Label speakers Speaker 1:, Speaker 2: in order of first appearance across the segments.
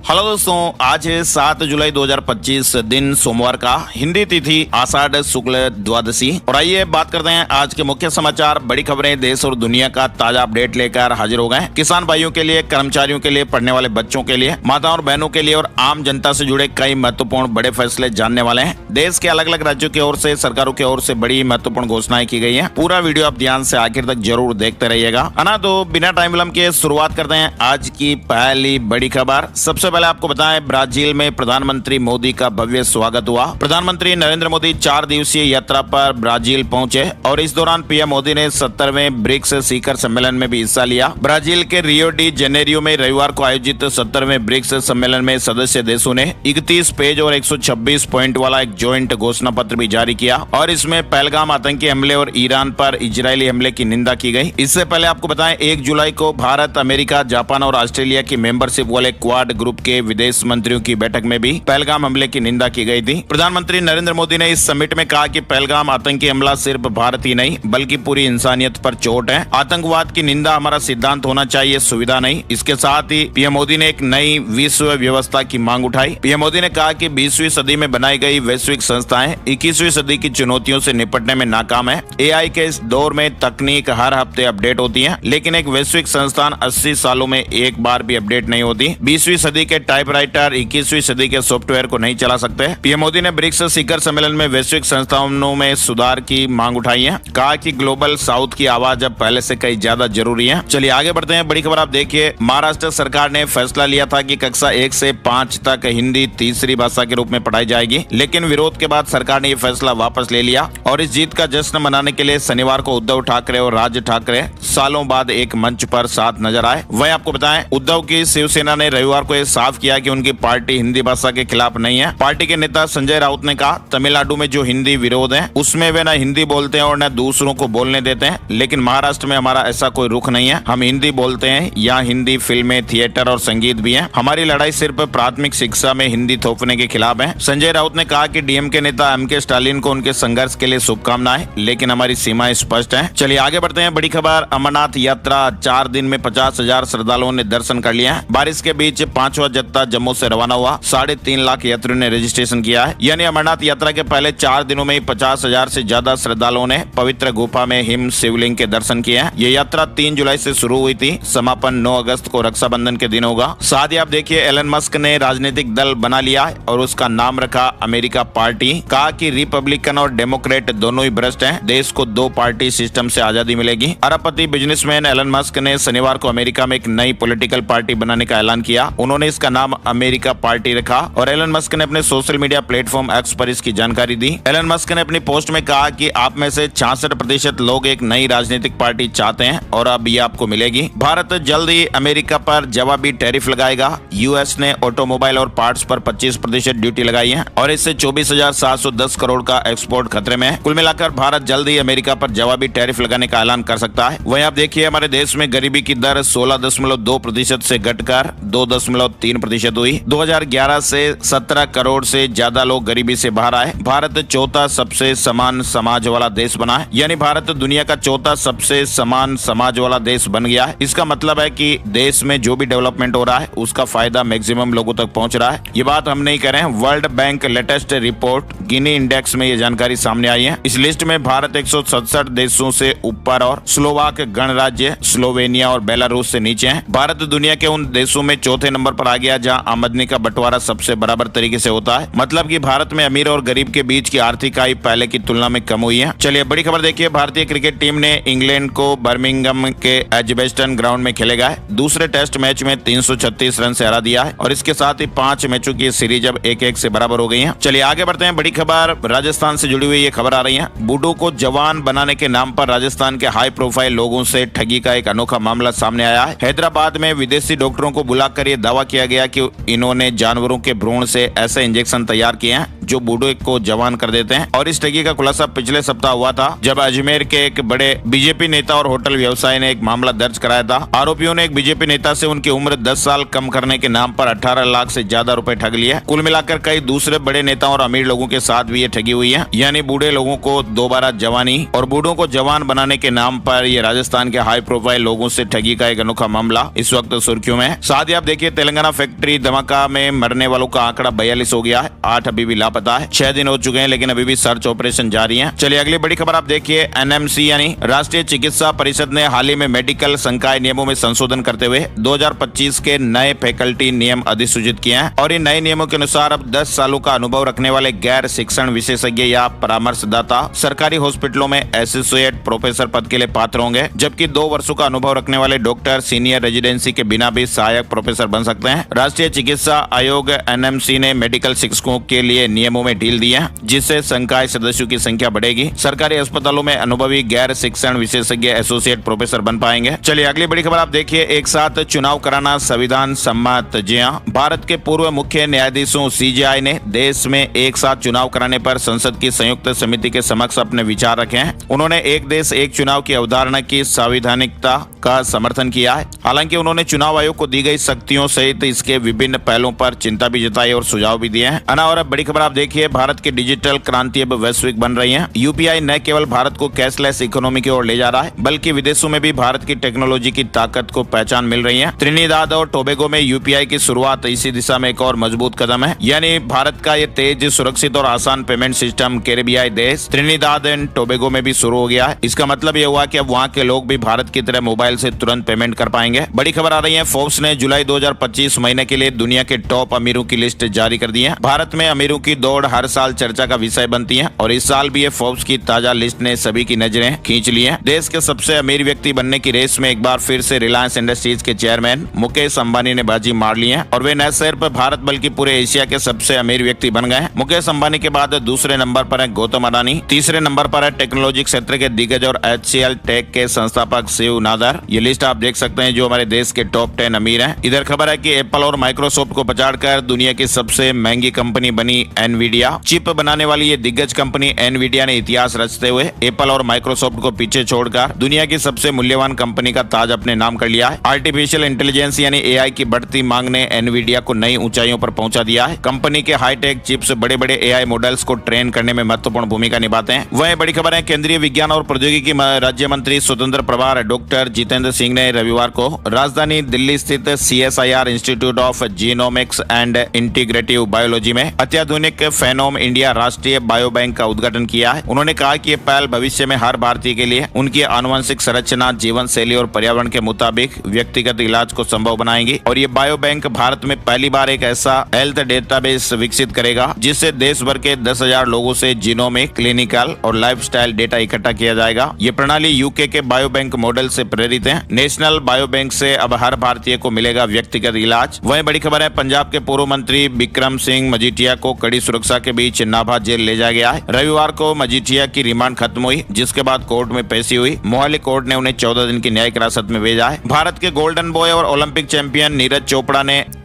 Speaker 1: Hello दोस्तों, आज है 7 जुलाई 2025 दिन सोमवार का, हिंदी तिथि आषाढ़ शुक्ल द्वादशी। और आइए बात करते हैं आज के मुख्य समाचार, बड़ी खबरें, देश और दुनिया का ताजा अपडेट लेकर हाजिर हो गए। किसान भाइयों के लिए, कर्मचारियों के लिए, पढ़ने वाले बच्चों के लिए, माताओं और बहनों के लिए और आम जनता से जुड़े कई महत्वपूर्ण बड़े फैसले जानने वाले हैं। देश के अलग अलग राज्यों की ओर से, सरकारों की ओर से बड़ी महत्वपूर्ण घोषणाएं की गई है। पूरा वीडियो आप ध्यान से आखिर तक जरूर देखते रहिएगा, है ना। तो बिना टाइम विलंब के शुरुआत करते हैं आज की पहली बड़ी खबर। सबसे पहले आपको बताएं, ब्राजील में प्रधानमंत्री मोदी का भव्य स्वागत हुआ। प्रधानमंत्री नरेंद्र मोदी 4 दिवसीय यात्रा पर ब्राजील पहुंचे और इस दौरान पीएम मोदी ने 70वें ब्रिक्स शिखर सम्मेलन में भी हिस्सा लिया। ब्राजील के रियो डी जेनेरियो में रविवार को आयोजित 70वें ब्रिक्स सम्मेलन में सदस्य देशों ने 31 पेज और 126 पॉइंट वाला एक ज्वाइंट घोषणा पत्र भी जारी किया और इसमें पहलगाम आतंकी हमले और ईरान पर इजरायली हमले की निंदा की गई। इससे पहले आपको बताएं, 1 जुलाई को भारत, अमेरिका, जापान और ऑस्ट्रेलिया की मेंबरशिप वाले क्वाड ग्रुप के विदेश मंत्रियों की बैठक में भी पहलगाम हमले की निंदा की गई थी। प्रधानमंत्री नरेंद्र मोदी ने इस समिट में कहा कि पहलगाम आतंकी हमला सिर्फ भारत ही नहीं बल्कि पूरी इंसानियत पर चोट है। आतंकवाद की निंदा हमारा सिद्धांत होना चाहिए, सुविधा नहीं। इसके साथ ही पीएम मोदी ने एक नई विश्व व्यवस्था की मांग उठाई। पीएम मोदी ने कहा कि 20वीं सदी में बनाई गई वैश्विक संस्थाएं 21वीं सदी की चुनौतियों से निपटने में नाकाम है। एआई के इस दौर में तकनीक हर हफ्ते अपडेट होती है, लेकिन एक वैश्विक संस्थान 80 सालों में एक बार भी अपडेट नहीं होती। 20वीं सदी के टाइपराइटर 21वीं सदी के सॉफ्टवेयर को नहीं चला सकते। पीएम मोदी ने ब्रिक्स शिखर सम्मेलन में वैश्विक संस्थानों में सुधार की मांग उठाई है। कहा कि ग्लोबल साउथ की आवाज अब पहले से कई ज्यादा जरूरी है। चलिए आगे बढ़ते हैं, बड़ी खबर आप देखिए। महाराष्ट्र सरकार ने फैसला लिया था कि कक्षा 1 से 5 तक हिंदी तीसरी भाषा के रूप में पढ़ाई जाएगी, लेकिन विरोध के बाद सरकार ने यह फैसला वापस ले लिया और इस जीत का जश्न मनाने के लिए शनिवार को उद्धव ठाकरे और राज ठाकरे सालों बाद एक मंच पर साथ नजर आए। वहीं आपको बताएं, उद्धव की शिवसेना ने रविवार को यह साफ किया कि उनकी पार्टी हिंदी भाषा के खिलाफ नहीं है। पार्टी के नेता संजय राउत ने कहा, तमिलनाडु में जो हिंदी विरोध है उसमें वे न हिंदी बोलते हैं और न दूसरों को बोलने देते हैं, लेकिन महाराष्ट्र में हमारा ऐसा कोई रुख नहीं है। हम हिंदी बोलते हैं, यहाँ हिंदी फिल्में, थिएटर और संगीत भी है। हमारी लड़ाई सिर्फ प्राथमिक शिक्षा में हिंदी थोपने के खिलाफ है। संजय राउत ने कहा कि डीएमके नेता एमके स्टालिन को उनके संघर्ष के लिए शुभकामनाएं, लेकिन हमारी सीमाएं स्पष्ट है। चलिए आगे बढ़ते हैं, बड़ी खबर। अमरनाथ यात्रा 4 दिन में 50,000 श्रद्धालुओं ने दर्शन कर लिया है। बारिश के बीच 5वां जत्था जम्मू से रवाना हुआ। 3.5 लाख यात्रियों ने रजिस्ट्रेशन किया है। यानी अमरनाथ यात्रा के पहले 4 दिनों में ही 50,000 से ज्यादा श्रद्धालुओं ने पवित्र गुफा में हिम शिवलिंग के दर्शन किए हैं। ये यात्रा 3 जुलाई से शुरू हुई थी, समापन 9 अगस्त को रक्षाबंधन के दिन होगा। साथ ही आप देखिए, एलन मस्क ने राजनीतिक दल बना लिया है और उसका नाम रखा अमेरिका पार्टी। कहा कि रिपब्लिकन और डेमोक्रेट दोनों ही भ्रष्ट हैं, देश को 2 पार्टी सिस्टम से आजादी मिलेगी। अरबपति बिजनेसमैन एलन मस्क ने शनिवार को अमेरिका में एक नई पॉलिटिकल पार्टी बनाने का ऐलान किया। उन्होंने इसका नाम अमेरिका पार्टी रखा और एलन मस्क ने अपने सोशल मीडिया प्लेटफॉर्म एक्स पर इसकी जानकारी दी। एलन मस्क ने अपनी पोस्ट में कहा कि आप में से 66% लोग एक नई राजनीतिक पार्टी चाहते हैं और अब ये आपको मिलेगी। भारत जल्द ही अमेरिका पर जवाबी टैरिफ लगाएगा। यूएस ने ऑटोमोबाइल और पार्ट्स पर 25% ड्यूटी लगाई है और इससे 24,710 करोड़ का एक्सपोर्ट खतरे में है। कुल मिलाकर भारत जल्द ही अमेरिका पर जवाबी टैरिफ लगाने का ऐलान कर सकता है। वहीं आप देखिए, हमारे देश में गरीबी की दर 16.2% से घटकर 2.3% हुई। 2011 से 17 करोड़ से ज्यादा लोग गरीबी से बाहर आए। भारत चौथा सबसे समान समाज वाला देश बना है, यानी भारत दुनिया का चौथा सबसे समान समाज वाला देश बन गया है। इसका मतलब है कि देश में जो भी डेवलपमेंट हो रहा है उसका फायदा मैक्सिमम लोगों तक पहुंच रहा है। ये बात हम नहीं कह रहे हैं, world bank latest report Gini index में ये जानकारी सामने आई है। इस लिस्ट में भारत 167 देशों से ऊपर और स्लोवाक गणराज्य, स्लोवेनिया और बेलारूस से नीचे है। भारत दुनिया के उन देशों में चौथे नंबर पर आ गया जहाँ आमदनी का बंटवारा सबसे बराबर तरीके से होता है। मतलब कि भारत में अमीर और गरीब के बीच की आर्थिक आय पहले की तुलना में कम हुई है। चलिए बड़ी खबर देखिए, भारतीय क्रिकेट टीम ने इंग्लैंड को बर्मिंघम के एजबेस्टन ग्राउंड में खेलेगा। दूसरे टेस्ट मैच में 336 रन से हरा दिया है और इसके साथ ही 5 मैचों की सीरीज अब 1-1 से बराबर हो गई है। चलिए आगे बढ़ते हैं, बड़ी खबर। राजस्थान से जुड़ी हुई ये खबर आ रही है। बूडो को जवान बनाने के नाम पर राजस्थान के हाई प्रोफाइल लोगों से ठगी का एक अनोखा मामला सामने आया है। हैदराबाद में विदेशी डॉक्टरों को बुलाकर ये दावा किया गया कि इन्होंने जानवरों के भ्रूण से ऐसे इंजेक्शन तैयार किए हैं जो बूढ़े को जवान कर देते हैं। और इस ठगी का खुलासा पिछले सप्ताह हुआ था, जब अजमेर के एक बड़े बीजेपी नेता और होटल व्यवसायी ने एक मामला दर्ज कराया था। आरोपियों ने एक बीजेपी नेता से उनकी उम्र 10 साल कम करने के नाम पर 18 लाख से ज्यादा रुपए ठग लिए। कुल मिलाकर कई दूसरे बड़े नेताओं और अमीर लोगों के साथ भी ये ठगी हुई है। यानी बूढ़े लोगों को दोबारा जवानी और बूढ़ों को जवान बनाने के नाम पर ये राजस्थान के हाई प्रोफाइल लोगों से ठगी का एक अनोखा मामला इस वक्त सुर्खियों में है। साथ ही आप देखिए, तेलंगाना फैक्ट्री धमाका में मरने वालों का आंकड़ा 42 हो गया है। 8 अभी भी लापता है। 6 दिन हो चुके हैं, लेकिन अभी भी सर्च ऑपरेशन जारी है। चलिए अगली बड़ी खबर आप देखिए। एनएमसी यानी राष्ट्रीय चिकित्सा परिषद ने हाल ही में मेडिकल संकाय नियमों में संशोधन करते हुए 2025 के नए फैकल्टी नियम अधिसूचित किए हैं। और इन नए नियमों के अनुसार अब 10 सालों का अनुभव रखने वाले गैर शिक्षण विशेषज्ञ या परामर्शदाता सरकारी हॉस्पिटलों में एसोसिएट प्रोफेसर पद के लिए पात्र होंगे, जबकि 2 वर्षों का अनुभव रखने वाले डॉक्टर सीनियर रेजिडेंसी के बिना भी सहायक प्रोफेसर बन सकते हैं। राष्ट्रीय चिकित्सा आयोग एनएमसी ने मेडिकल शिक्षकों के लिए नियमों में ढील दी है, जिससे संकाय सदस्यों की संख्या बढ़ेगी। सरकारी अस्पतालों में अनुभवी गैर शिक्षण विशेषज्ञ एसोसिएट प्रोफेसर बन पाएंगे। चलिए अगली बड़ी खबर आप देखिए। एक साथ चुनाव कराना संविधान सम्मत। जी हां, भारत के पूर्व मुख्य न्यायाधीशों सीजेआई ने देश में एक साथ चुनाव कराने पर संसद की संयुक्त समिति के समक्ष अपने विचार रखे हैं। उन्होंने एक देश एक चुनाव की अवधारणा की संवैधानिकता का समर्थन किया है। हालांकि उन्होंने चुनाव आयोग को दी गई शक्तियों सहित इसके विभिन्न पहलुओं पर चिंता भी जताई और सुझाव भी दिए हैं। और अब बड़ी खबर आप देखिए। भारत की डिजिटल क्रांति अब वैश्विक बन रही है। यूपीआई न केवल भारत को कैशलेस इकोनॉमी की ओर ले जा रहा है, बल्कि विदेशों में भी भारत की टेक्नोलॉजी की ताकत को पहचान मिल रही है। त्रिनिदाद और टोबैगो में यूपीआई की शुरुआत इसी दिशा में एक और मजबूत कदम है। यानी भारत का ये तेज, सुरक्षित और आसान पेमेंट सिस्टम कैरेबियाई देश त्रिनिदाद एंड टोबैगो में भी शुरू हो गया है। इसका मतलब ये हुआ कि अब वहाँ के लोग भी भारत की तरह मोबाइल से तुरंत पेमेंट कर पाएंगे। बड़ी खबर आ रही है। फोर्ब्स ने जुलाई 2025 महीने के लिए दुनिया के टॉप अमीरों की लिस्ट जारी कर दी है। भारत में अमीरों की दौड़ हर साल चर्चा का विषय बनती है और इस साल भी ये फोर्ब्स की ताजा लिस्ट ने सभी की नजरें खींच ली है। देश के सबसे अमीर व्यक्ति बनने की रेस में एक बार फिर से रिलायंस इंडस्ट्रीज के चेयरमैन मुकेश अंबानी ने बाजी मार ली है और वे न सिर्फ भारत बल्कि पूरे एशिया के सबसे अमीर व्यक्ति बन गए हैं। मुकेश अंबानी के बाद दूसरे नंबर पर है गौतम अडानी, तीसरे नंबर पर है टेक्नोलॉजी क्षेत्र के दिग्गज और HCL टेक के संस्थापक शिव नादर। ये लिस्ट आप देख सकते हैं जो हमारे देश के टॉप 10 अमीर हैं। इधर खबर है कि एप्पल और माइक्रोसॉफ्ट को पछाड़कर दुनिया की सबसे महंगी कंपनी बनी एनवीडिया। चिप बनाने वाली ये दिग्गज कंपनी एनवीडिया ने इतिहास रचते हुए एप्पल और माइक्रोसॉफ्ट को पीछे छोड़कर दुनिया की सबसे मूल्यवान कंपनी का ताज अपने नाम कर लिया है। आर्टिफिशियल इंटेलिजेंस यानी AI की बढ़ती मांग ने एनवीडिया को नई ऊंचाइयों पर पहुंचा दिया है। कंपनी के हाईटेक चिप्स बड़े बड़े AI मॉडल्स को ट्रेन करने में महत्वपूर्ण भूमिका निभाते हैं। वह बड़ी खबर है। केंद्रीय विज्ञान और प्रौद्योगिकी राज्य मंत्री स्वतंत्र प्रभार डॉक्टर जितेंद्र सिंह ने रविवार को राजधानी दिल्ली स्थित CSIR institute of genomics and integrative biology में अत्याधुनिक फेनोम इंडिया राष्ट्रीय बायो बैंक का उद्घाटन किया है। उन्होंने कहा कि ये पहल भविष्य में हर भारतीय के लिए उनकी आनुवंशिक संरचना, जीवन शैली और पर्यावरण के मुताबिक व्यक्तिगत इलाज को संभव बनाएंगी। और ये बायो बैंक भारत में पहली बार एक ऐसा हेल्थ डेटाबेस विकसित करेगा जिससे देश भर के 10,000 लोगों से जीनोमिक, क्लिनिकल और लाइफस्टाइल डेटा इकट्ठा किया जाएगा। ये प्रणाली यूके के बायो बैंक मॉडल से प्रेरित है। नेशनल बायो बैंक से अब हर भारतीय को मिलेगा व्यक्तिगत इलाज। वहीं बड़ी खबर है। पंजाब के पूर्व मंत्री बिक्रम सिंह मजीठिया को कड़ी सुरक्षा के बीच नाभा जेल ले जाया गया है। रविवार को मजीठिया की रिमांड खत्म हुई, जिसके बाद कोर्ट में पेशी हुई। मोहाली कोर्ट ने उन्हें 14 दिन की न्यायिक हिरासत में भेजा है। भारत के गोल्डन बॉय और Olympic champion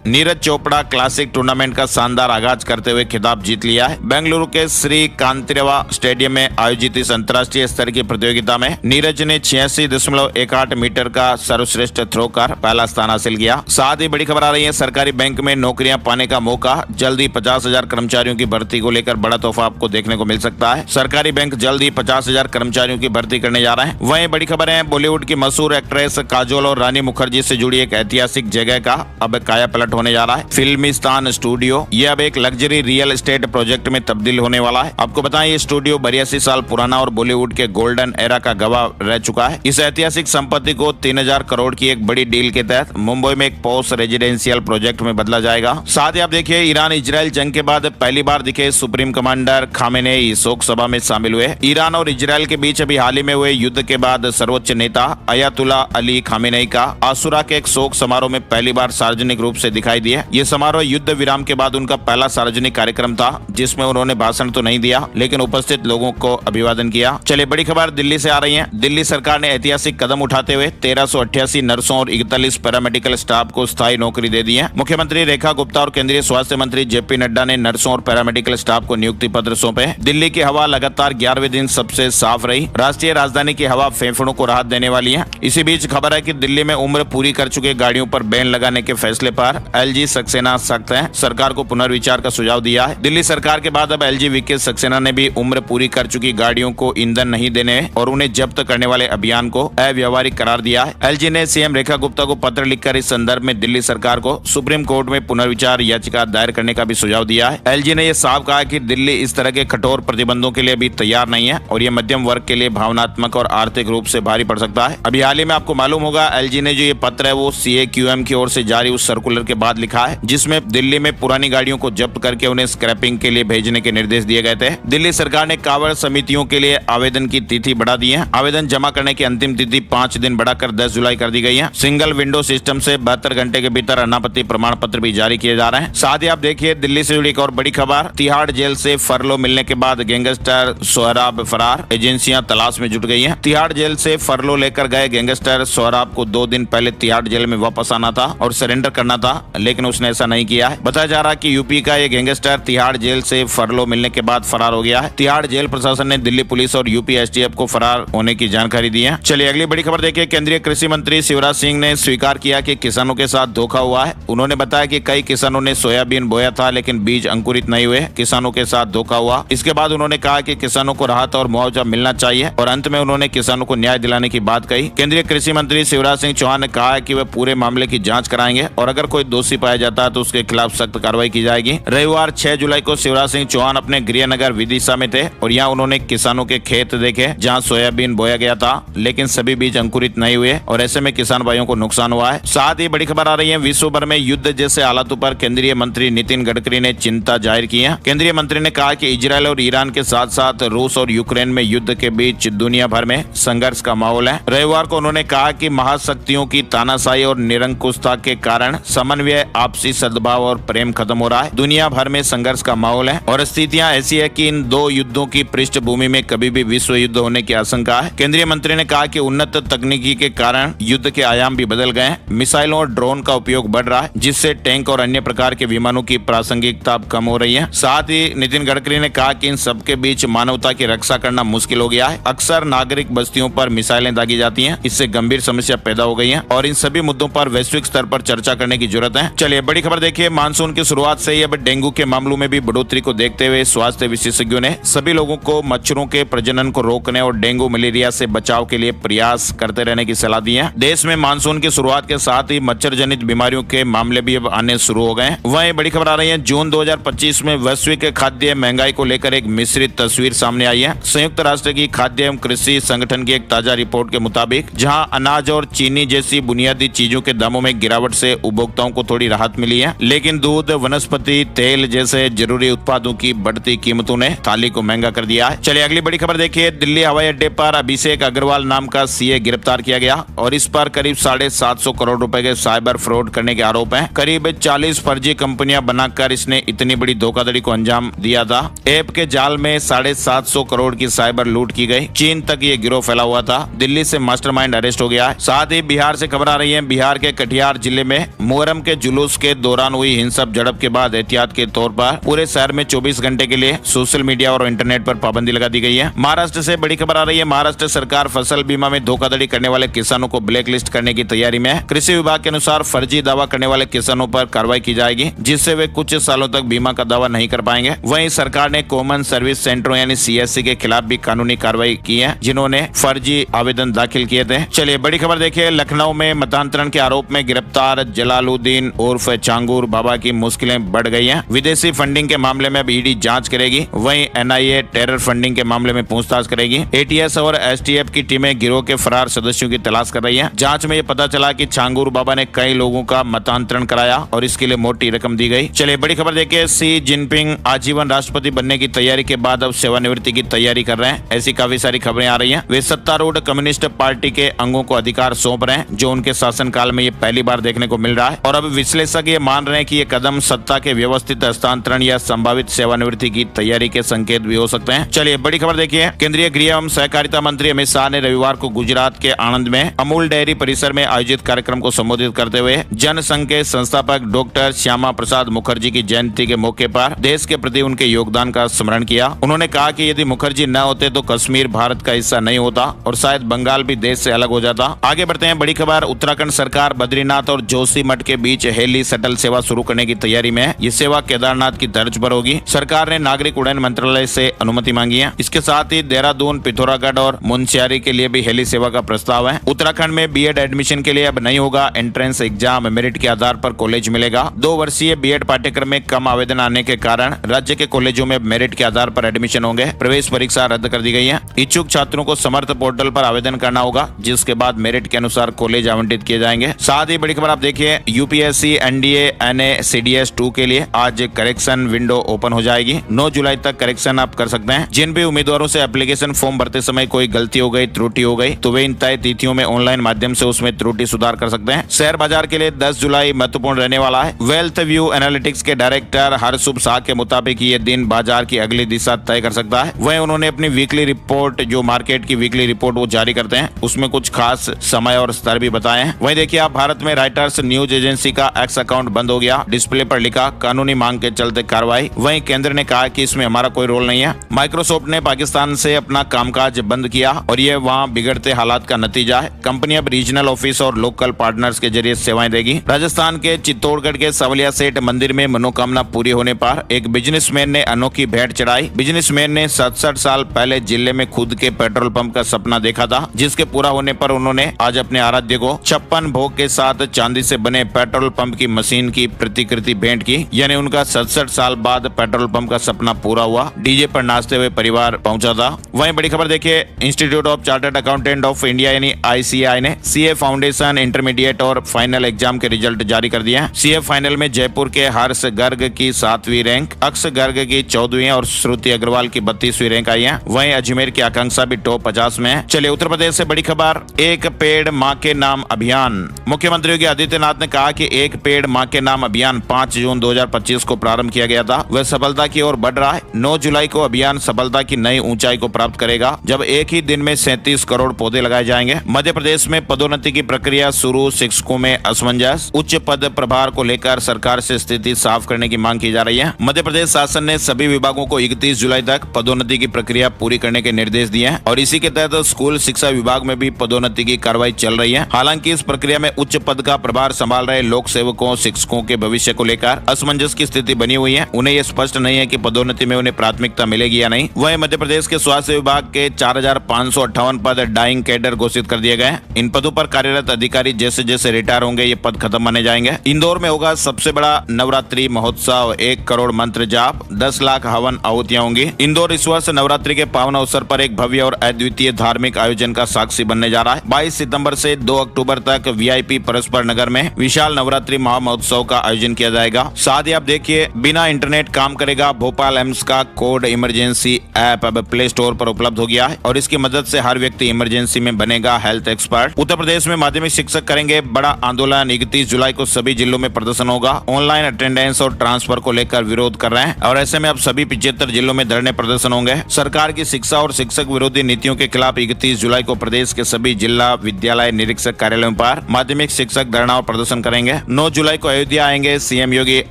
Speaker 1: Neeraj Chopra classic tournament का शानदार आगाज करते हुए खिताब जीत लिया है। बेंगलुरु के श्री कांतिरवा स्टेडियम में आयोजित इस अंतर्राष्ट्रीय स्तर की प्रतियोगिता में नीरज ने 86.18 मीटर का सर्वश्रेष्ठ थ्रो कर पहला स्थान हासिल किया। साथ ही बड़ी खबर आ रही है। सरकारी बैंक में नौकरियां पाने का मौका। जल्दी 50,000 कर्मचारियों की भर्ती को लेकर बड़ा तोहफा आपको देखने को मिल सकता है। सरकारी बैंक जल्दी 50,000 कर्मचारियों की भर्ती करने जा रहे हैं। वहीं बड़ी खबर है। बॉलीवुड की मशहूर एक्ट्रेस काजोल और रानी मुखर्जी से जुड़ी एक ऐतिहासिक जगह का अब काया पलट होने जा रहा है। फिल्मिस्तान स्टूडियो ये अब एक लग्जरी रियल एस्टेट प्रोजेक्ट में तब्दील होने वाला है। आपको बताएं, ये स्टूडियो 82 साल पुराना और बॉलीवुड के गोल्डन एरा का गवाह रह चुका है। इस ऐतिहासिक संपत्ति को 3,000 करोड़ की एक बड़ी डील के तहत मुंबई में एक पॉश रेजिडेंशियल प्रोजेक्ट में बदला जाएगा। साथ ही आप देखिए, ईरान इजराइल जंग के बाद पहली बार दिखे सुप्रीम कमांडर खामेनेई शोक सभा में शामिल हुए। ईरान और इजराइल के बीच अभी हाल ही में हुए युद्ध के बाद सर्वोच्च नेता अयातुल्ला अली खामेनेई का आशुरा के एक शोक समारोह में पहली बार सार्वजनिक रूप से दिखाई दिए। ये समारोह युद्ध विराम के बाद उनका पहला सार्वजनिक कार्यक्रम था, जिसमें उन्होंने भाषण तो नहीं दिया लेकिन उपस्थित लोगों को अभिवादन किया। चलिए बड़ी खबर दिल्ली से आ रही है। दिल्ली सरकार ने ऐतिहासिक कदम उठाते हुए 1388 नर्सों और 41 पैरामेडिकल स्टाफ को स्थायी नौकरी दे दी है। मुख्यमंत्री रेखा गुप्ता और केंद्रीय स्वास्थ्य मंत्री जेपी नड्डा ने नर्सों और पैरामेडिकल स्टाफ को नियुक्ति पत्र सौंपे। दिल्ली की हवा लगातार 11वें दिन सबसे साफ रही। राष्ट्रीय राजधानी की हवा फेफड़ों को राहत देने वाली है। इसी बीच खबर है कि दिल्ली में उम्र पूरी कर चुके गाड़ियों पर बैन लगाने के फैसले पर एलजी सक्सेना सख्त है। सरकार को पुनर्विचार का सुझाव दिया है। दिल्ली सरकार के बाद अब एलजी वीके सक्सेना ने भी उम्र पूरी कर चुकी गाड़ियों को ईंधन नहीं देने और उन्हें जब्त करने वाले अभियान को अव्यावहारिक करार दिया है। एलजी ने सीएम रेखा गुप्ता को पत्र लिखकर इस संदर्भ में दिल्ली सरकार को सुप्रीम कोर्ट में पुनर्विचार याचिका दायर करने का भी सुझाव दिया है। एलजी ने यह साफ कहा कि दिल्ली इस तरह के कठोर प्रतिबंधों के लिए भी तैयार नहीं है और ये मध्यम वर्ग के लिए भावनात्मक और आर्थिक रूप से भारी पड़ सकता है। अभी हाल ही में आपको मालूम होगा एलजी ने जो ये पत्र है वो CAQM की ओर से जारी उस सर्कुलर के बाद लिखा है, जिसमें दिल्ली में पुरानी गाड़ियों को जब्त करके उन्हें स्क्रैपिंग के लिए भेजने के निर्देश दिए गए थे। दिल्ली सरकार ने कावड़ समितियों के लिए आवेदन की तिथि बढ़ा दी है। आवेदन जमा करने की अंतिम तिथि 5 दिन बढ़ाकर 10 जुलाई कर दी गई है। सिंगल विंडो सिस्टम से 72 घंटे के भीतर अनापत्ति प्रमाण पत्र भी जारी किए जा रहे हैं। साथ ही आप देखिए दिल्ली से जुड़ी एक और बड़ी खबर, तिहाड़ जेल से फरलो मिलने के बाद गैंगस्टर सोहराब फरार, एजेंसियां तलाश में जुट गई हैं। तिहाड़ जेल से फरलो लेकर गए गैंगस्टर सोहराब को 2 दिन पहले तिहाड़ जेल में वापस आना था और सरेंडर करना था, लेकिन उसने ऐसा नहीं किया है। बताया जा रहा है कि यूपी का ये गैंगस्टर तिहाड़ जेल से फरलो मिलने के बाद फरार हो गया है। तिहाड़ जेल प्रशासन ने दिल्ली पुलिस और यूपी STF को फरार होने की जानकारी दी है। चलिए अगली बड़ी खबर देखिए। केंद्रीय कृषि मंत्री शिवराज सिंह ने स्वीकार किया कि किसानों के साथ धोखा हुआ है। उन्होंने बताया कि कई किसानों ने सोयाबीन बोया था लेकिन बीज अंकुरित नहीं हुए, किसानों के साथ धोखा हुआ। इसके बाद उन्होंने कहा कि किसानों को राहत और मुआवजा मिलना चाहिए और अंत में उन्होंने किसानों को न्याय दिलाने की बात कही। केंद्रीय कृषि मंत्री शिवराज सिंह चौहान ने कहा है कि वे पूरे मामले की जांच कराएंगे और अगर कोई दोषी पाया जाता है तो उसके खिलाफ सख्त कार्रवाई की जाएगी। रविवार 6 जुलाई को शिवराज सिंह चौहान अपने गृहनगर विदिशा में थे और यहाँ उन्होंने किसानों के खेत देखे जहाँ सोयाबीन बोया गया था लेकिन सभी बीज अंकुरित नहीं हुए और ऐसे में किसान भाइयों को नुकसान हुआ है। साथ ही बड़ी खबर आ रही है, विश्व भर में युद्ध जैसे हालातों पर केंद्रीय मंत्री नितिन गडकरी ने चिंता जाहिर की है। केंद्रीय मंत्री ने कहा कि इजरायल और ईरान के साथ साथ रूस और यूक्रेन में युद्ध के बीच दुनिया भर में संघर्ष का माहौल है। रविवार को उन्होंने कहा कि महाशक्तियों की तानाशाही और निरंकुशता के कारण समन्वय, आपसी सद्भाव और प्रेम खत्म हो रहा है। दुनिया भर में संघर्ष का माहौल है और स्थितियां ऐसी है कि इन 2 युद्धों की पृष्ठभूमि में कभी भी विश्व युद्ध होने की आशंका है। केंद्रीय मंत्री ने कहा कि उन्नत तकनीकी के कारण युद्ध के आयाम भी बदल गए हैं। मिसाइलों और ड्रोन का उपयोग बढ़ रहा है जिससे टैंक और अन्य प्रकार के विमानों की प्रासंगिकता कम हो रही है। साथ ही नितिन गडकरी ने कहा कि इन सबके बीच मानवता की रक्षा करना मुश्किल हो गया है। अक्सर नागरिक बस्तियों पर मिसाइलें दागी जाती हैं, इससे गंभीर समस्या पैदा हो गई है और इन सभी मुद्दों पर वैश्विक स्तर पर चर्चा करने की जरूरत है। चलिए बड़ी खबर देखिए, मानसून की शुरुआत से ही अब डेंगू के मामलों में भी बढ़ोतरी को देखते हुए स्वास्थ्य विशेषज्ञों ने सभी लोगों को मच्छरों के प्रजनन को रोकने और डेंगू मलेरिया से बचाव के लिए प्रयास करते रहने की सलाह दी है। देश में मानसून की शुरुआत के साथ ही मच्छर जनित बीमारियों के मामले भी अब आने शुरू हो गए हैं। वहीं बड़ी खबर आ रही है, जून 2025 में वैश्विक खाद्य महंगाई को लेकर एक मिश्रित तस्वीर सामने आई है। संयुक्त राष्ट्र की खाद्य एवं कृषि संगठन की एक ताजा रिपोर्ट के मुताबिक जहां अनाज और चीनी जैसी बुनियादी चीजों के दामों में गिरावट से उपभोक्ताओं को थोड़ी राहत मिली है, लेकिन दूध, वनस्पति तेल जैसे जरूरी उत्पादों की बढ़ती कीमतों ने थाली को महंगा कर दिया है। चलिए अगली बड़ी खबर देखिए, दिल्ली हवाई अड्डे पर अभिषेक अग्रवाल नाम का CA गिरफ्तार किया गया और इस पर करीब 750 करोड़ रुपए के साइबर फ्रॉड करने के आरोप हैं। करीब 40 फर्जी कंपनियां बनाकर इसने इतनी बड़ी धोखाधड़ी को अंजाम दिया था। ऐप के जाल में 750 करोड़ की साइबर लूट की गई। चीन तक ये गिरोह फैला हुआ था। दिल्ली से मास्टरमाइंड अरेस्ट हो गया है। साथ ही बिहार से खबर आ रही है, बिहार के कटिहार जिले में मुहर्रम के जुलूस के दौरान हुई हिंसक झड़प के बाद एहतियात के तौर पर पूरे शहर में 24 घंटे के लिए सोशल मीडिया और इंटरनेट पर पाबंदी लगा दी गई है। महाराष्ट्र से बड़ी खबर आ रही है, महाराष्ट्र सरकार फसल बीमा में धोखाधड़ी करने वाले किसानों को ब्लैक लिस्ट करने की तैयारी में है। कृषि विभाग के अनुसार फर्जी दावा करने वाले किसानों पर कार्रवाई की जाएगी, जिससे वे कुछ सालों तक बीमा का दावा नहीं कर पाएंगे। वहीं सरकार ने कॉमन सर्विस सेंटरों यानी CSC के खिलाफ भी कानूनी कार्रवाई की है, जिन्होंने फर्जी आवेदन दाखिल किए थे। चलिए बड़ी खबर देखिए, लखनऊ में मतांतरण के आरोप में गिरफ्तार जलालुद्दीन उर्फ चांगूर बाबा की मुश्किलें बढ़ गई हैं। विदेशी फंडिंग के मामले में अब ED जांच करेगी। वहीं NIA टेरर फंडिंग के मामले में पूछताछ करेगी। ATS और STF की टीमें गिरोह के फरार सदस्यों की तलाश कर रही हैं। जांच में ये पता चला कि चांगूर बाबा ने कई लोगों का मतांतरण कराया और इसके लिए मोटी रकम दी गई। चलिए बड़ी खबर देखिए, शी जिनपिंग आजीवन राष्ट्रपति बनने की तैयारी के बाद अब सेवानिवृत्ति की तैयारी कर रहे हैं। ऐसी काफी सारी खबरें आ रही हैं। वे सत्तारूढ़ कम्युनिस्ट पार्टी के अंगों को अधिकार सौंप रहे हैं, जो उनके शासनकाल में ये पहली बार देखने को मिल रहा है। और अब विश्लेषक ये मान रहे हैं कि ये कदम सत्ता के व्यवस्थित हस्तांतरण या संभावित सेवानिवृत्ति की तैयारी के संकेत भी हो सकते हैं। चलिए बड़ी खबर देखिए। केंद्रीय गृह एवं सहकारिता मंत्री अमित शाह ने रविवार को गुजरात के आणंद में अमूल डेयरी परिसर में आयोजित कार्यक्रम को संबोधित करते हुए जनसंघ के संस्थापक डॉक्टर श्यामा प्रसाद मुखर्जी की जयंती के मौके पर देश के प्रति उनके योगदान का स्मरण किया। उन्होंने कहा कि यदि मुखर्जी न होते तो कश्मीर भारत का हिस्सा नहीं होता और शायद बंगाल भी देश से अलग हो जाता। आगे बढ़ते हैं। बड़ी खबर। उत्तराखंड सरकार बद्रीनाथ और जोशीमठ के बीच हेली शटल सेवा शुरू करने की तैयारी में है। ये सेवा केदारनाथ की तर्ज पर होगी। सरकार ने नागरिक उड्डयन मंत्रालय से अनुमति मांगी है। इसके साथ ही देहरादून, पिथौरागढ़ और मुनस्यारी के लिए भी हेली सेवा का प्रस्ताव है। उत्तराखंड में बीएड एडमिशन के लिए अब नहीं होगा एंट्रेंस एग्जाम, मेरिट के आधार पर कॉलेज मिलेगा। 2 वर्षीय बीएड पाठ्यक्रम में कम आवेदन आने के कारण राज्य के कॉलेजों में मेरिट के आधार पर एडमिशन होंगे। प्रवेश परीक्षा रद्द कर दी गई है। इच्छुक छात्रों को समर्थ पोर्टल पर आवेदन करना होगा, जिसके बाद मेरिट के अनुसार कॉलेज आवंटित किए जाएंगे। साथ ही बड़ी खबर आप देखिए। यूपीएससी एनडीए एनए सीडीएस 2 के लिए आज करेक्शन विंडो ओपन हो जाएगी। 9 जुलाई तक करेक्शन आप कर सकते हैं। जिन भी उम्मीदवारों से एप्लीकेशन फॉर्म भरते समय कोई गलती हो गई, त्रुटि हो गई, तो वे इन तय तिथियों में ऑनलाइन माध्यम से उसमें त्रुटि सुधार कर सकते हैं। शेयर बाजार के लिए 10 जुलाई महत्वपूर्ण रहने वाला है। वेल्थ व्यू एनालिटिक्स के डायरेक्टर हरसुभ शाह के मुताबिक ये दिन बाजार की अगली दिशा तय कर सकता है। वह उन्होंने अपनी वीकली रिपोर्ट, जो मार्केट की वीकली रिपोर्ट वो जारी करते हैं, उसमें कुछ खास समय और स्तर भी बताए हैं। वहीं देखिए आप, भारत में राइटर्स न्यूज एजेंसी का एक्स अकाउंट बंद हो गया। डिस्प्ले पर लिखा कानूनी मांग के चलते कार्रवाई। वहीं केंद्र ने कहा कि इसमें हमारा कोई रोल नहीं है। माइक्रोसॉफ्ट ने पाकिस्तान से अपना कामकाज बंद किया और ये वहाँ बिगड़ते हालात का नतीजा है। कंपनी अब रीजनल ऑफिस और लोकल पार्टनर्स के जरिए सेवाएं देगी। राजस्थान के चित्तौड़गढ़ के सवलिया सेठ मंदिर में मनोकामना पूरी होने पर एक बिजनेसमैन ने अनोखी भेंट चढ़ाई। बिजनेसमैन ने 67 साल पहले जिले में खुद के पेट्रोल पंप का सपना देखा था, जिसके पूरा होने पर उन्होंने आज अपने आराध्य को 56 भोग के साथ चांदी से बने पेट्रोल पंप की मशीन की प्रतिकृति भेंट की। यानी उनका 67 साल बाद पेट्रोल पंप का सपना पूरा हुआ। डीजे पर नाचते हुए परिवार पहुंचा था। वहीं बड़ी खबर देखिए। Institute of chartered accountant of India यानी ICAI ने सीए फाउंडेशन इंटरमीडिएट और फाइनल एग्जाम के रिजल्ट जारी कर दिए हैं। सीए फाइनल में जयपुर के हर्ष गर्ग की 7वीं रैंक, अक्ष गर्ग की 14वीं और श्रुति अग्रवाल की 32वीं रैंक आई है। वहीं अजमेर की आकांक्षा भी टॉप 50 में है। चलिए उत्तर प्रदेश से बड़ी खबर। एक पेड़ माँ के नाम अभियान। मुख्यमंत्री योगी आदित्यनाथ ने कहा कि एक पेड़ माँ के नाम अभियान 5 जून 2025 को प्रारंभ किया गया था, वह सफलता की ओर बढ़ रहा है। 9 जुलाई को अभियान सफलता की नई ऊंचाई को प्राप्त करेगा, जब एक ही दिन में 37 करोड़ पौधे लगाए जाएंगे। मध्य प्रदेश में पदोन्नति की प्रक्रिया शुरू, शिक्षकों में असमंजस। उच्च पद प्रभार को लेकर सरकार से स्थिति साफ करने की मांग की जा रही है। मध्य प्रदेश शासन ने सभी विभागों को 31 जुलाई तक पदोन्नति की प्रक्रिया पूरी करने के निर्देश दिए हैं और इसी के तहत स्कूल शिक्षा विभाग में भी पदोन्नति की कार्रवाई चल रही है। हालांकि इस प्रक्रिया में उच्च पद का प्रभार संभाल रहे लोक सेवकों, शिक्षकों के भविष्य को लेकर असमंजस की स्थिति बनी हुई है। उन्हें यह स्पष्ट नहीं है कि पदोन्नति में उन्हें प्राथमिकता मिलेगी या नहीं। वहीं मध्य प्रदेश के स्वास्थ्य विभाग के 4558 पद डाइंग कैडर घोषित कर दिए गए। इन पदों पर कार्यरत अधिकारी जैसे जैसे रिटायर होंगे, ये पद खत्म माने जाएंगे। इंदौर में होगा सबसे बड़ा नवरात्रि महोत्सव। 1 करोड़ मंत्र जाप, 10 लाख हवन आहुतियां होंगी। इंदौर इस वर्ष नवरात्रि के पावन अवसर पर एक भव्य और अद्वितीय धार्मिक आयोजन का साक्षी बनने जा रहा है। 22 सितंबर से 2 अक्टूबर तक VIP परस्पर नगर में विशाल नवरात्रि महामहोत्सव का आयोजन किया जाएगा। साथ ही आप देखिए, बिना इंटरनेट काम करेगा भोपाल एम्स का कोड इमरजेंसी ऐप अब प्ले स्टोर पर उपलब्ध हो गया है और इसकी मदद से हर व्यक्ति इमरजेंसी में बनेगा हेल्थ एक्सपर्ट। उत्तर प्रदेश में माध्यमिक शिक्षक करेंगे बड़ा आंदोलन। 31 जुलाई को सभी जिलों में प्रदर्शन होगा। ऑनलाइन अटेंडेंस और ट्रांसफर को लेकर विरोध कर रहे हैं और ऐसे में अब सभी 75 जिलों में धरने प्रदर्शन होंगे। सरकार की शिक्षा और शिक्षक विरोधी नीतियों के खिलाफ 31 जुलाई को प्रदेश के सभी जिला विद्यालय निरीक्षक कार्यालयों पर माध्यमिक शिक्षक धरना और प्रदर्शन करेंगे। 9 जुलाई को अयोध्या आएंगे सीएम योगी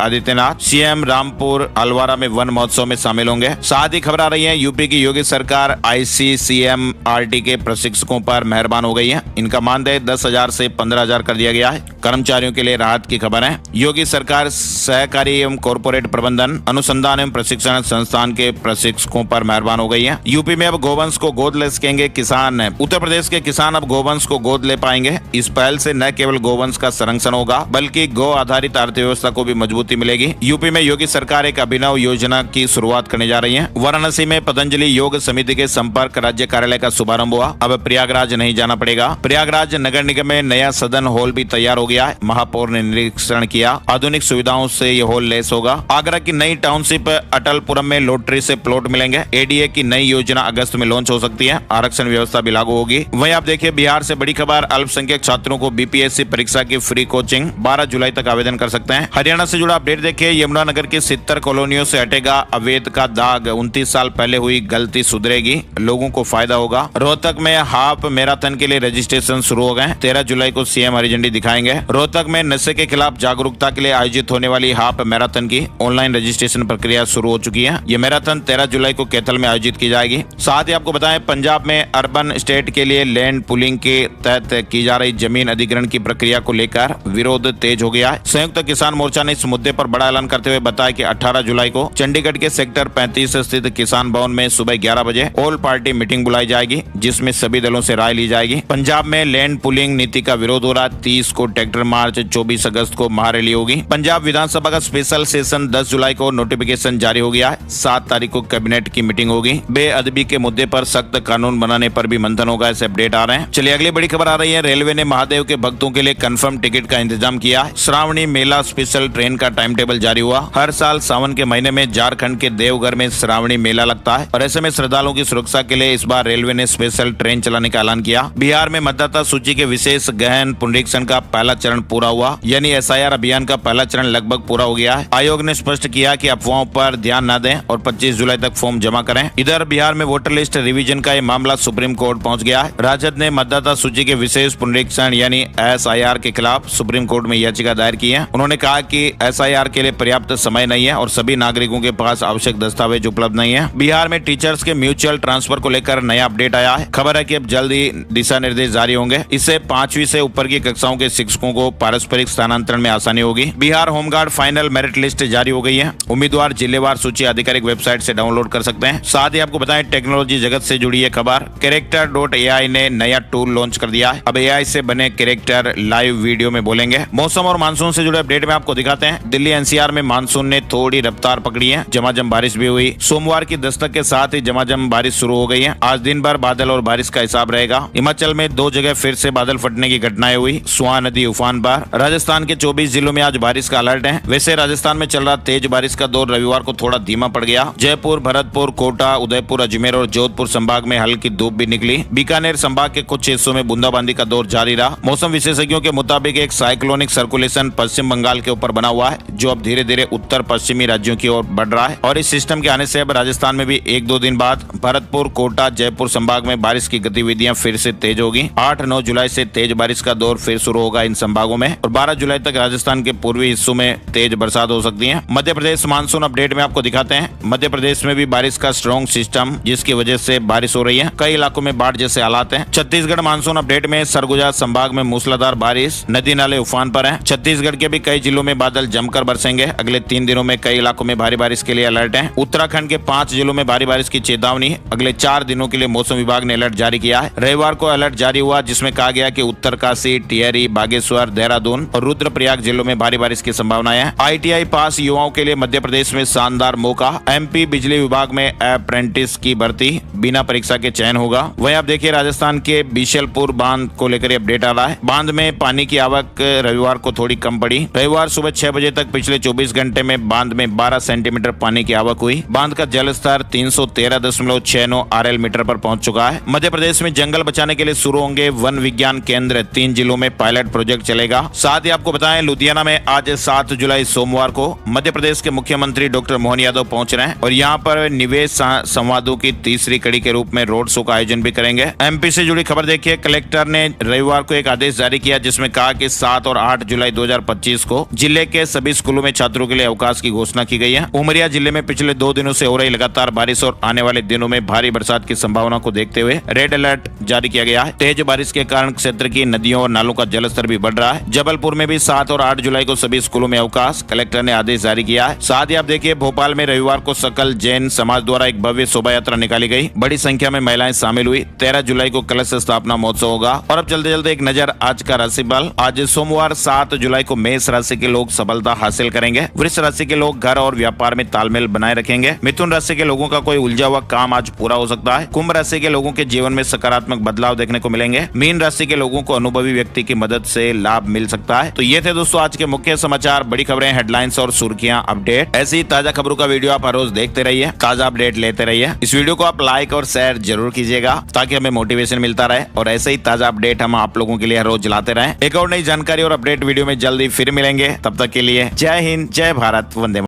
Speaker 1: आदित्यनाथ। सीएम रामपुर अलवारा में वन महोत्सव में शामिल होंगे। साथ ही खबर आ रही है, यूपी की योगी सरकार ICCMRT के प्रशिक्षकों पर मेहरबान हो गई है। इनका मानदेय 10,000 से 15,000 कर दिया गया है। कर्मचारियों के लिए राहत की खबर है। योगी सरकार सहकारी एवं कॉर्पोरेट प्रबंधन अनुसंधान एवं प्रशिक्षण संस्थान के प्रशिक्षकों पर मेहरबान हो गई है। यूपी में अब गोवंश को गोद ले सकेंगे किसान। उत्तर प्रदेश के किसान अब गोवंश को गोद ले पाएंगे। इस पहल से न केवल गोवंश का संरक्षण होगा, बल्कि गौ आधारित अर्थव्यवस्था को भी मजबूती मिलेगी। यूपी में योगी सरकार एक अभिनव योजना की शुरुआत करने जा रही है। वाराणसी में पतंजलि योग समिति के संपर्क राज्य कार्यालय का शुभारंभ हुआ। अब प्रयागराज नहीं जाना पड़ेगा। प्रयागराज नगर निगम में नया सदन हॉल भी तैयार हो गया है। महापौर ने निरीक्षण किया। आधुनिक सुविधाओं से यह हॉल लैस होगा। आगरा की नई टाउनशिप अटलपुरम में लॉटरी से प्लॉट मिलेंगे। ADA की नई योजना अगस्त में लॉन्च हो सकती है। आरक्षण व्यवस्था भी लागू होगी। वहीं आप देखिए, बिहार से बड़ी खबर। अल्पसंख्यक छात्रों को BPSC परीक्षा की फ्री कोचिंग 12 जुलाई तक आवेदन कर सकते हैं। हरियाणा से जुड़ा अपडेट देखिए, यमुनानगर की 70 कॉलोनियों से हटेगा अवैध का दाग, 29 साल पहले हुई गलती सुधरेगी, लोगों को फायदा होगा। रोहतक में हाफ मैराथन के लिए रजिस्ट्रेशन शुरू हो गए, 13 जुलाई को सीएम हरी झंडी दिखाएंगे। रोहतक में नशे के खिलाफ जागरूकता के लिए आयोजित होने वाली हाफ मैराथन की ऑनलाइन रजिस्ट्रेशन प्रक्रिया शुरू हो चुकी है। ये मैराथन 13 जुलाई को कैथल में आयोजित की जाएगी। साथ ही आपको बताएं, पंजाब में अर्बन स्टेट के लिए लैंड पुलिंग के तहत की जा रही जमीन अधिग्रहण की प्रक्रिया को लेकर विरोध तेज हो गया है। संयुक्त किसान मोर्चा ने इस मुद्दे पर बड़ा ऐलान करते हुए बताया कि 18 जुलाई को चंडीगढ़ के सेक्टर 35 स्थित किसान भवन में सुबह 11 बजे ऑल पार्टी मीटिंग बुलाई जाएगी, जिसमें सभी दलों से राय ली जाएगी। पंजाब में लैंड पुलिंग नीति का विरोध हो रहा है। 30 को ट्रैक्टर मार्च, 24 अगस्त को महारैली होगी। पंजाब विधानसभा का स्पेशल सेशन 10 जुलाई को नोटिफिकेशन जारी हो गया है। 7 तारीख को कैबिनेट की मीटिंग होगी। बेअदबी के मुद्दे पर सख्त कानून बनाने पर भी मंथन होगा, ऐसे अपडेट आ रहे हैं। चलिए अगली बड़ी खबर आ रही है, रेलवे ने महादेव के भक्तों के लिए कंफर्म टिकट का इंतजाम किया है। श्रावणी मेला स्पेशल ट्रेन का टाइम टेबल जारी हुआ। हर साल सावन के महीने में झारखंड के देवघर में श्रावणी मेला लगता है और ऐसे में श्रद्धालुओं की सुरक्षा के लिए इस बार रेलवे ने स्पेशल ट्रेन चलाने का ऐलान किया। बिहार में मतदाता सूची के विशेष गहन पुनरीक्षण का पहला चरण पूरा हुआ, यानी एसआईआर अभियान का पहला चरण लगभग पूरा हो गया है। आयोग ने स्पष्ट किया कि अफवाहों पर ध्यान न दें और 25 जुलाई तक फॉर्म जमा करें। इधर बिहार में वोटर लिस्ट रिवीजन का ये मामला सुप्रीम कोर्ट पहुंच गया है। राजद ने मतदाता सूची के विशेष पुनरीक्षण यानी एसआईआर के खिलाफ सुप्रीम कोर्ट में याचिका दायर की है। उन्होंने कहा कि एसआईआर के लिए पर्याप्त समय नहीं है और सभी नागरिकों के पास आवश्यक दस्तावेज उपलब्ध नहीं है। बिहार में टीचर्स के म्यूचुअल ट्रांसफर को लेकर नया अपडेट आया है। खबर है कि अब जल्द ही दिशा निर्देश जारी होंगे। इससे 5वीं से ऊपर की कक्षाओं के शिक्षकों को पारस्परिक स्थानांतरण में आसानी होगी। Bihar home guard final merit list जारी हो गई है। उम्मीदवार जिलेवार सूची आधिकारिक वेबसाइट से डाउनलोड कर सकते हैं। साथ ही आपको बताएं, टेक्नोलॉजी जगत से जुड़ी है खबर, कैरेक्टर.ai ने नया टूल लॉन्च कर दिया है। अब एआई से बने कैरेक्टर लाइव वीडियो में बोलेंगे। मौसम और मानसून से जुड़े अपडेट में आपको दिखाते हैं। दिल्ली एनसीआर में मानसून ने थोड़ी रफ्तार पकड़ी है, झमाझम बारिश भी हुई। सोमवार की दस्तक के साथ ही झमाझम बारिश शुरू हो गई है। आज दिन भर बादल और बारिश का हिसाब रहेगा। हिमाचल में 2 जगह फिर से बादल फटने की घटनाएं हुई। सुहा नदी उफान पर। राजस्थान के 24 जिलों में आज बारिश का अलर्ट है। वैसे राजस्थान में चल रहा तेज बारिश का दौर रविवार को थोड़ा धीमा पड़ गया। जयपुर, भरतपुर, कोटा, उदयपुर, अजमेर और जोधपुर संभाग में हल्की धूप भी निकली। बीकानेर संभाग के कुछ हिस्सों में बूंदाबांदी का दौर जारी रहा। मौसम विशेषज्ञों के मुताबिक एक साइक्लोनिक सर्कुलेशन पश्चिम बंगाल के ऊपर बना हुआ है, जो अब धीरे धीरे उत्तर पश्चिमी राज्यों की ओर बढ़ रहा है और इस सिस्टम के आने से अब राजस्थान में भी 1-2 दिन बाद भरतपुर, कोटा, जयपुर संभाग में बारिश की गतिविधियां फिर से तेज होगी। 8-9 जुलाई से तेज बारिश का दौर फिर शुरू होगा इन संभागों में और 12 जुलाई तक राजस्थान के पूर्वी हिस्सों में तेज बरसात हो सकती है। मध्य प्रदेश मानसून अपडेट में आपको दिखाते हैं। मध्य प्रदेश में भी बारिश का स्ट्रॉन्ग सिस्टम, जिसकी वजह से बारिश हो रही है। कई इलाकों में बाढ़ जैसे हालात हैं। छत्तीसगढ़ मानसून अपडेट में सरगुजा संभाग में मूसलाधार बारिश, नदी नाले उफान पर हैं। छत्तीसगढ़ के भी कई जिलों में बादल जमकर बरसेंगे। अगले 3 दिनों में कई इलाकों में भारी बारिश के लिए अलर्ट है। उत्तराखंड के 5 जिलों में भारी बारिश की चेतावनी। अगले 4 दिनों के लिए मौसम विभाग ने अलर्ट जारी किया है। रविवार को अलर्ट जारी हुआ, जिसमें कहा गया कि उत्तरकाशी, टिहरी, बागेश्वर, देहरादून और रुद्रप्रयाग जिलों में भारी बारिश की संभावना है। ITI पास युवाओं के लिए मध्य प्रदेश में शानदार मौका। MP बिजली विभाग में अप्रेंटिस की भर्ती बिना परीक्षा के चयन होगा। वहीं आप देखिए, राजस्थान के बिशलपुर बांध को लेकर अपडेट आ रहा है। बांध में पानी की आवक रविवार को थोड़ी कम पड़ी। रविवार सुबह 6 बजे तक पिछले 24 घंटे में बांध में 12 सेंटीमीटर पानी की आवक हुई। बांध का जल स्तर 313.69 RL मीटर पर पहुंच चुका है। मध्य प्रदेश में जंगल बचाने के लिए शुरू होंगे वन विज्ञान केंद्र। 3 जिलों में पायलट प्रोजेक्ट चलेगा। साथ ही आपको बताएं, लुधियाना में आज 7 जुलाई सोमवार को मध्य प्रदेश के मुख्यमंत्री डॉक्टर मोहन यादव पहुंच रहे हैं और यहाँ पर निवेश संवादों की तीसरी कड़ी के रूप में रोड शो का आयोजन भी करेंगे। MP से जुड़ी खबर देखिए, कलेक्टर ने रविवार को एक आदेश जारी किया, जिसमें कहा कि 7 और 8 जुलाई 2025 को जिले के सभी स्कूलों में छात्रों के लिए अवकाश की घोषणा की गई है। उमरिया जिले में पिछले 2 दिनों से हो रही लगातार बारिश और आने वाले दिनों में भारी बरसात की संभावना को देखते हुए रेड अलर्ट जारी किया गया है। तेज बारिश के कारण क्षेत्र की नदियों और नालों का जलस्तर भी बढ़ रहा है। जबलपुर में भी 7 और 8 जुलाई को सभी स्कूलों में अवकाश, कलेक्टर ने आदेश जारी किया है। साथ ही आप देखिए, भोपाल में रविवार को सकल जैन समाज द्वारा एक भव्य शोभा यात्रा निकाली गई। बड़ी संख्या में महिलाएं शामिल हुई। 13 जुलाई को कलश स्थापना महोत्सव होगा। और अब चलते चलते एक नजर आज का राशिफल। आज सोमवार 7 जुलाई को मेष राशि के लोग सफलता हासिल करेंगे। वृष राशि के लोग घर और व्यापार में तालमेल बनाए रखेंगे। मिथुन राशि के लोगों का कोई उलझा हुआ काम आज पूरा हो सकता है। कुंभ राशि के लोगों के जीवन में सकारात्मक बदलाव देखने को मिलेंगे। मीन राशि के लोगों को अनुभवी व्यक्ति की मदद से लाभ मिल सकता है। तो ये थे दोस्तों आज के मुख्य समाचार, बड़ी खबरें, हेडलाइंस और सुर्खियां, अपडेट। ऐसी ही ताजा खबरों का वीडियो आप हर रोज देखते रहिए, ताजा अपडेट लेते रहिए। इस वीडियो को आप लाइक और शेयर जरूर कीजिएगा ताकि हमें मोटिवेशन मिलता रहे और ऐसे ही ताजा अपडेट हम आप लोगों के लिए हर रोज लाते रहें। एक और नई जानकारी और अपडेट अपडेट वीडियो में जल्दी फिर मिलेंगे। तब तक के लिए जय हिंद, जय भारत, वंदे